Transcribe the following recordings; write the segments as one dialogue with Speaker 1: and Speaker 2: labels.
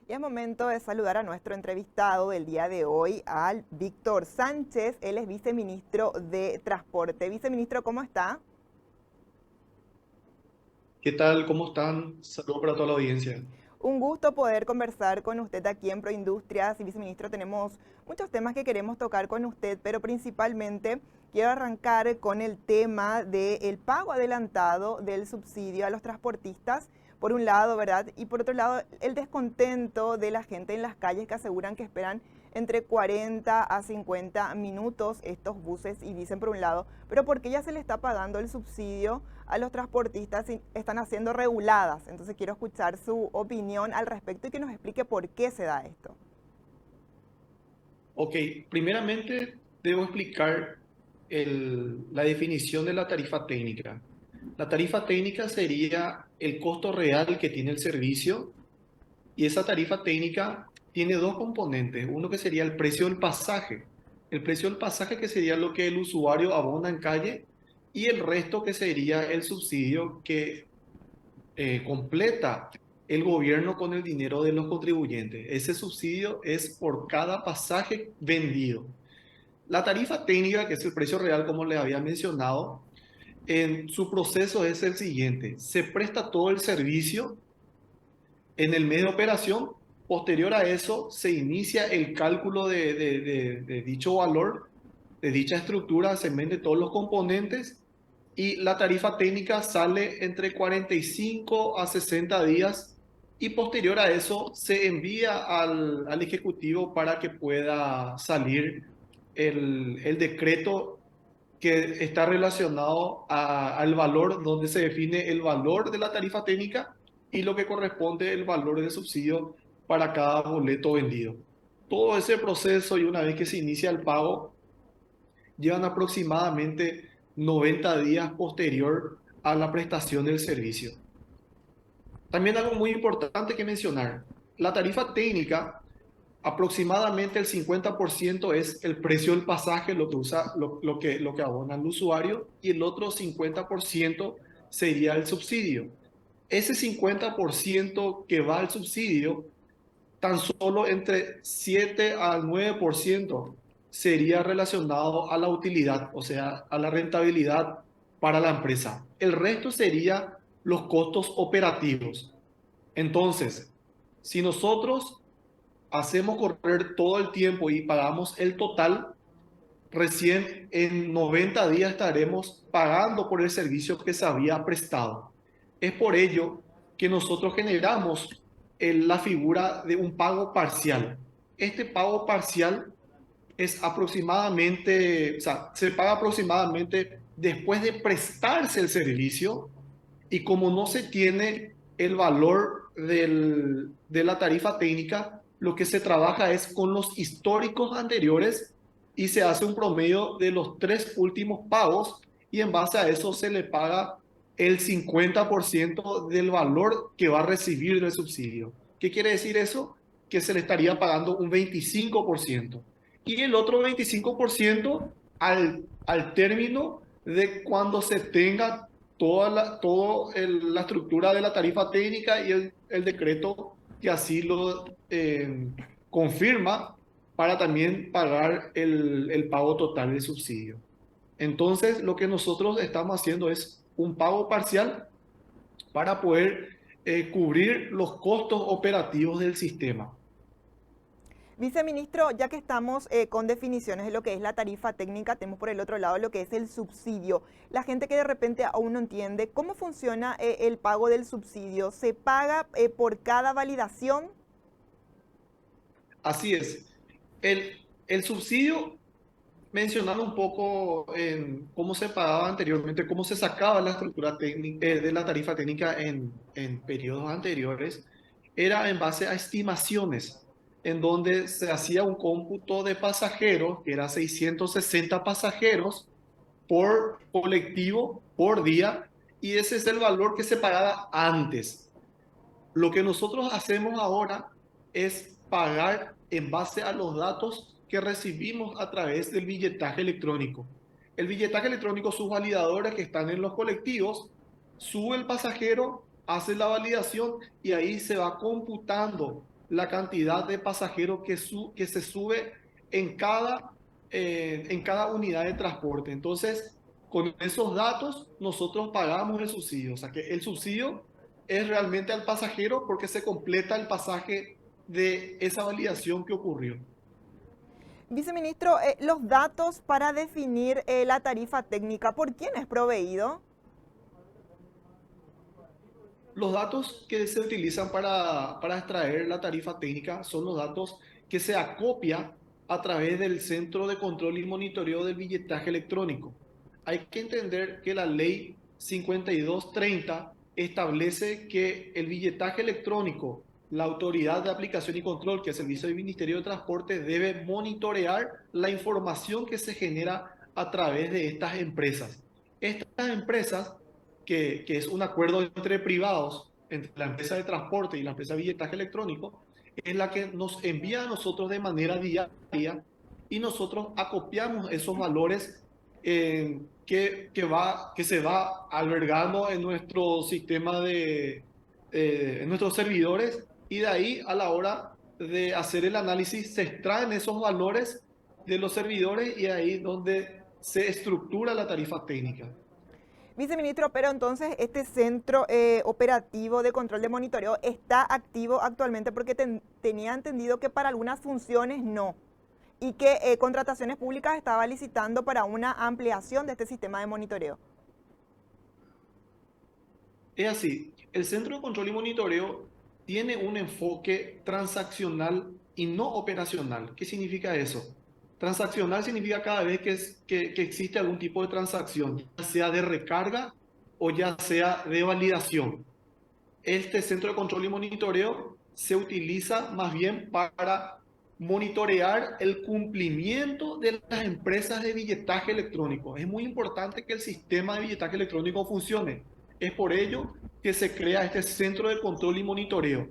Speaker 1: Y es momento de saludar a nuestro entrevistado del día de hoy, al Víctor Sánchez. Él es viceministro de Transporte. Viceministro, ¿cómo está?
Speaker 2: ¿Qué tal? ¿Cómo están? Saludos para toda la audiencia.
Speaker 1: Un gusto poder conversar con usted aquí en Proindustrias. Y viceministro, tenemos muchos temas que queremos tocar con usted, pero principalmente quiero arrancar con el tema del pago adelantado del subsidio a los transportistas, por un lado, ¿verdad? Y por otro lado, el descontento de la gente en las calles que aseguran que esperan entre 40 a 50 minutos estos buses y dicen por un lado, pero ¿por qué ya se le está pagando el subsidio a los transportistas y están haciendo reguladas? Entonces quiero escuchar su opinión al respecto y que nos explique por qué se da esto.
Speaker 2: Ok, primeramente debo explicar la definición de la tarifa técnica. La tarifa técnica sería el costo real que tiene el servicio y esa tarifa técnica tiene dos componentes. Uno que sería el precio del pasaje. El precio del pasaje que sería lo que el usuario abona en calle y el resto que sería el subsidio que completa el gobierno con el dinero de los contribuyentes. Ese subsidio es por cada pasaje vendido. La tarifa técnica, que es el precio real, como les había mencionado, en su proceso es el siguiente. Se presta todo el servicio en el medio de operación. Posterior a eso, se inicia el cálculo de dicho valor, de dicha estructura, se vende todos los componentes y la tarifa técnica sale entre 45 a 60 días y posterior a eso se envía al Ejecutivo para que pueda salir el decreto que está relacionado al valor, donde se define el valor de la tarifa técnica y lo que corresponde el valor del subsidio para cada boleto vendido. Todo ese proceso y una vez que se inicia el pago, llevan aproximadamente 90 días posterior a la prestación del servicio. También algo muy importante que mencionar, la tarifa técnica, aproximadamente el 50% es el precio del pasaje, lo que usa, lo que abona el usuario, y el otro 50% sería el subsidio. Ese 50% que va al subsidio, tan solo entre 7 al 9% sería relacionado a la utilidad, o sea, a la rentabilidad para la empresa. El resto sería los costos operativos. Entonces, si nosotros hacemos correr todo el tiempo y pagamos el total, recién en 90 días estaremos pagando por el servicio que se había prestado. Es por ello que nosotros generamos la figura de un pago parcial. Este pago parcial es aproximadamente, o sea, se paga aproximadamente después de prestarse el servicio y como no se tiene el valor de la tarifa técnica, lo que se trabaja es con los históricos anteriores y se hace un promedio de los tres últimos pagos y en base a eso se le paga el 50% del valor que va a recibir del subsidio. ¿Qué quiere decir eso? Que se le estaría pagando un 25% y el otro 25% al término de cuando se tenga la estructura de la tarifa técnica y el decreto que así lo confirma para también pagar el pago total del subsidio. Entonces, lo que nosotros estamos haciendo es un pago parcial para poder cubrir los costos operativos del sistema.
Speaker 1: Viceministro, ya que estamos con definiciones de lo que es la tarifa técnica, tenemos por el otro lado lo que es el subsidio. La gente que de repente aún no entiende cómo funciona el pago del subsidio. ¿Se paga por cada validación?
Speaker 2: Así es. El subsidio, mencionando un poco en cómo se pagaba anteriormente, cómo se sacaba la estructura técnica, de la tarifa técnica en periodos anteriores, era en base a estimaciones, en donde se hacía un cómputo de pasajeros, que era 660 pasajeros por colectivo, por día, y ese es el valor que se pagaba antes. Lo que nosotros hacemos ahora es pagar en base a los datos que recibimos a través del billetaje electrónico. El billetaje electrónico, sus validadores que están en los colectivos, sube el pasajero, hace la validación y ahí se va computando la cantidad de pasajeros que se sube en cada unidad de transporte. Entonces, con esos datos, nosotros pagamos el subsidio. O sea, que el subsidio es realmente al pasajero porque se completa el pasaje de esa validación que ocurrió.
Speaker 1: Viceministro, los datos para definir la tarifa técnica, ¿por quién es proveído?
Speaker 2: Los datos que se utilizan para extraer la tarifa técnica son los datos que se acopia a través del Centro de Control y Monitoreo del Billetaje Electrónico. Hay que entender que la ley 5230 establece que el billetaje electrónico, la Autoridad de Aplicación y Control, que es el Ministerio de Transporte, debe monitorear la información que se genera a través de estas empresas. Estas empresas que es un acuerdo entre privados, entre la empresa de transporte y la empresa de billetaje electrónico, es la que nos envía a nosotros de manera diaria y nosotros acopiamos esos valores que se va albergando en nuestro sistema en nuestros servidores, y de ahí a la hora de hacer el análisis se extraen esos valores de los servidores y ahí donde se estructura la tarifa técnica.
Speaker 1: Viceministro, pero entonces este centro operativo de control de monitoreo está activo actualmente porque tenía entendido que para algunas funciones no y que Contrataciones Públicas estaba licitando para una ampliación de este sistema de monitoreo.
Speaker 2: Es así, el Centro de Control y Monitoreo tiene un enfoque transaccional y no operacional. ¿Qué significa eso? Transaccional significa cada vez que existe algún tipo de transacción, ya sea de recarga o ya sea de validación. Este Centro de Control y Monitoreo se utiliza más bien para monitorear el cumplimiento de las empresas de billetaje electrónico. Es muy importante que el sistema de billetaje electrónico funcione. Es por ello que se crea este Centro de Control y Monitoreo.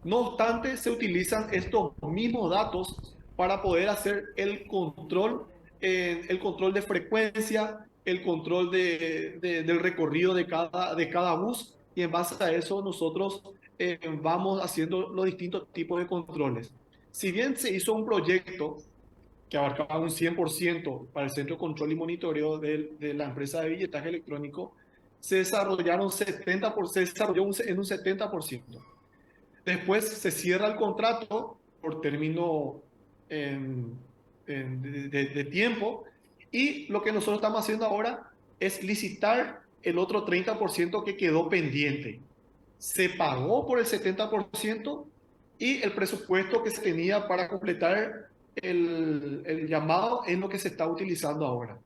Speaker 2: No obstante, se utilizan estos mismos datos para poder hacer el control de frecuencia, el control del recorrido de cada bus, y en base a eso nosotros vamos haciendo los distintos tipos de controles. Si bien se hizo un proyecto que abarcaba un 100% para el Centro de Control y Monitoreo de la empresa de billetaje electrónico, se desarrolló en un 70%. Después se cierra el contrato por término de tiempo, y lo que nosotros estamos haciendo ahora es licitar el otro 30% que quedó pendiente. Se pagó por el 70% y el presupuesto que se tenía para completar el llamado es lo que se está utilizando ahora.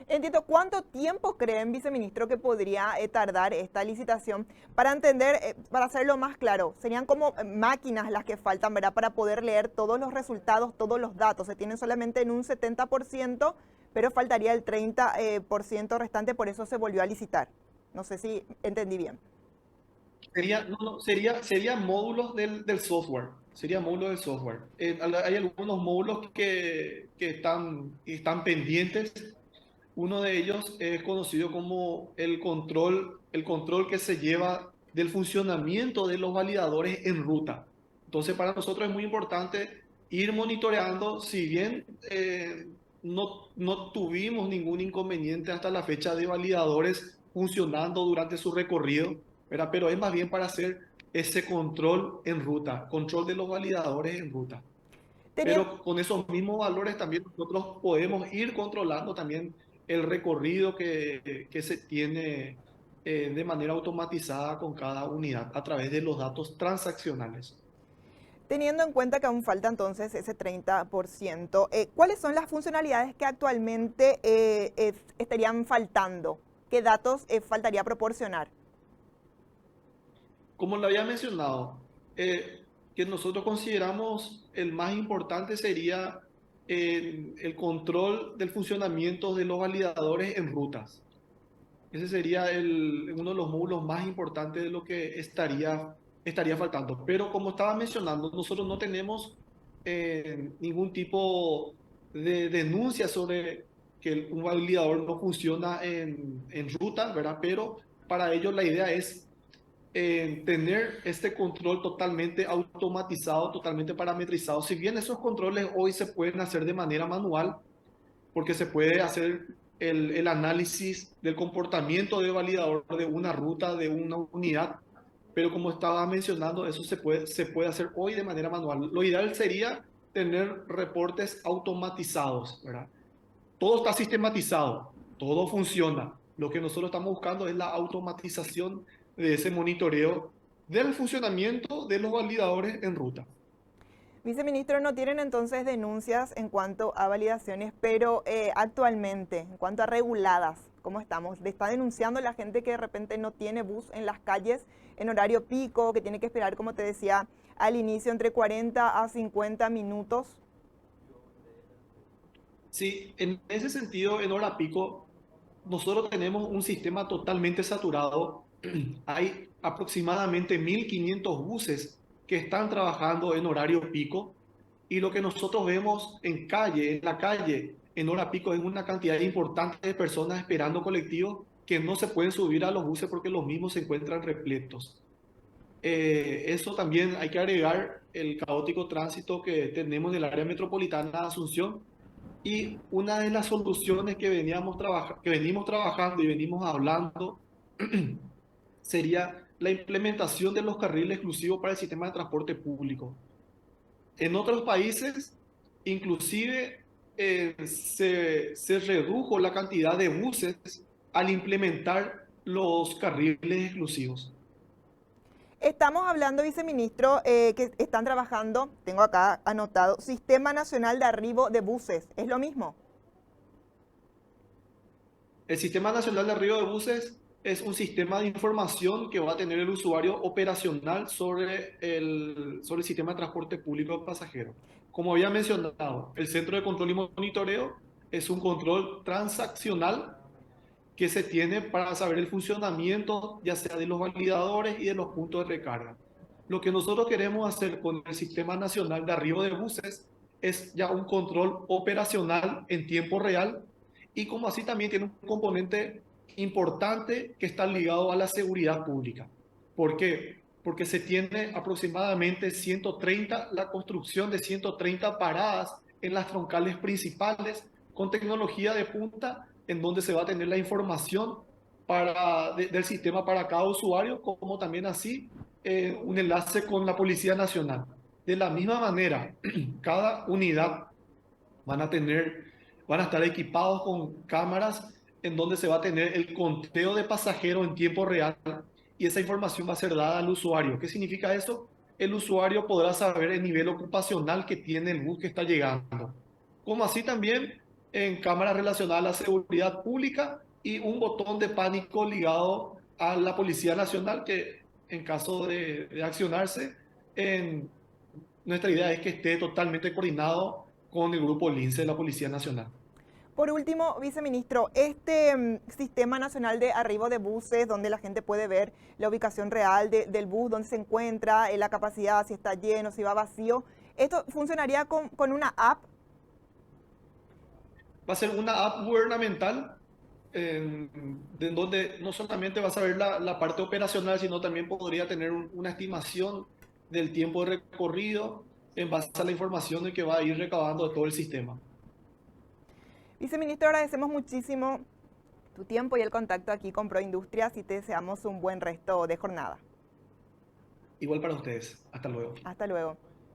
Speaker 1: Entiendo, ¿cuánto tiempo creen, viceministro, que podría tardar esta licitación? Para entender, para hacerlo más claro, serían como máquinas las que faltan, ¿verdad? Para poder leer todos los resultados, todos los datos. Se tienen solamente en un 70%, pero faltaría el 30% restante, por eso se volvió a licitar. No sé si entendí bien.
Speaker 2: Sería módulos del software. Sería módulos del software. Hay algunos módulos que están pendientes. Uno de ellos es conocido como el control que se lleva del funcionamiento de los validadores en ruta. Entonces, para nosotros es muy importante ir monitoreando, si bien no tuvimos ningún inconveniente hasta la fecha de validadores funcionando durante su recorrido, ¿verdad? Pero es más bien para hacer ese control en ruta, control de los validadores en ruta.
Speaker 1: Teniendo,
Speaker 2: Pero con esos mismos valores también nosotros podemos ir controlando también el recorrido que se tiene de manera automatizada con cada unidad a través de los datos transaccionales.
Speaker 1: teniendo en cuenta que aún falta entonces ese 30%, ¿cuáles son las funcionalidades que actualmente estarían faltando? ¿Qué datos faltaría proporcionar?
Speaker 2: Como lo había mencionado, que nosotros consideramos el más importante sería el control del funcionamiento de los validadores en rutas. Ese sería uno de los módulos más importantes de lo que estaría faltando. Pero como estaba mencionando, nosotros no tenemos ningún tipo de denuncia sobre que un validador no funciona en ruta, ¿verdad? Pero para ello la idea es tener este control totalmente automatizado, totalmente parametrizado. Si bien esos controles hoy se pueden hacer de manera manual, porque se puede hacer el análisis del comportamiento de validador de una ruta, de una unidad, pero como estaba mencionando, eso se puede hacer hoy de manera manual. Lo ideal sería tener reportes automatizados, ¿verdad? Todo está sistematizado, todo funciona. Lo que nosotros estamos buscando es la automatización de ese monitoreo del funcionamiento de los validadores en ruta.
Speaker 1: Viceministro, no tienen entonces denuncias en cuanto a validaciones, pero actualmente, en cuanto a reguladas, ¿cómo estamos? ¿Le está denunciando la gente que de repente no tiene bus en las calles en horario pico, que tiene que esperar, como te decía al inicio, entre 40 a 50 minutos?
Speaker 2: Sí, en ese sentido, en hora pico, nosotros tenemos un sistema totalmente saturado. Hay aproximadamente 1.500 buses que están trabajando en horario pico y lo que nosotros vemos en la calle, en hora pico, es una cantidad importante de personas esperando colectivos que no se pueden subir a los buses porque los mismos se encuentran repletos. Eso también hay que agregar el caótico tránsito que tenemos en el área metropolitana de Asunción y una de las soluciones que venimos trabajando y venimos hablando sería la implementación de los carriles exclusivos para el sistema de transporte público. En otros países, inclusive, se redujo la cantidad de buses al implementar los carriles exclusivos.
Speaker 1: Estamos hablando, viceministro, que están trabajando, tengo acá anotado, Sistema Nacional de Arribo de Buses. ¿Es lo mismo?
Speaker 2: El Sistema Nacional de Arribo de Buses es un sistema de información que va a tener el usuario operacional sobre el sistema de transporte público de pasajeros. Como había mencionado, el Centro de Control y Monitoreo es un control transaccional que se tiene para saber el funcionamiento ya sea de los validadores y de los puntos de recarga. Lo que nosotros queremos hacer con el Sistema Nacional de Arribo de Buses es ya un control operacional en tiempo real y como así también tiene un componente importante que está ligado a la seguridad pública. ¿Por qué? Porque se tiene aproximadamente 130, la construcción de 130 paradas en las troncales principales con tecnología de punta en donde se va a tener la información del sistema para cada usuario, como también así un enlace con la Policía Nacional. De la misma manera, cada unidad van a tener, van a estar equipados con cámaras en donde se va a tener el conteo de pasajeros en tiempo real y esa información va a ser dada al usuario. ¿Qué significa eso? El usuario podrá saber el nivel ocupacional que tiene el bus que está llegando. Como así también en cámaras relacionadas a la seguridad pública y un botón de pánico ligado a la Policía Nacional que en caso de accionarse, nuestra idea es que esté totalmente coordinado con el grupo LINCE de la Policía Nacional.
Speaker 1: Por último, viceministro, este Sistema Nacional de Arribo de Buses, donde la gente puede ver la ubicación real del bus, dónde se encuentra, la capacidad, si está lleno, si va vacío, ¿esto funcionaría con una app?
Speaker 2: Va a ser una app gubernamental de donde no solamente va a saber la parte operacional, sino también podría tener una estimación del tiempo de recorrido en base a la información que va a ir recabando de todo el sistema.
Speaker 1: Viceministro, agradecemos muchísimo tu tiempo y el contacto aquí con Proindustrias y te deseamos un buen resto de jornada.
Speaker 2: Igual para ustedes. Hasta luego.
Speaker 1: Hasta luego.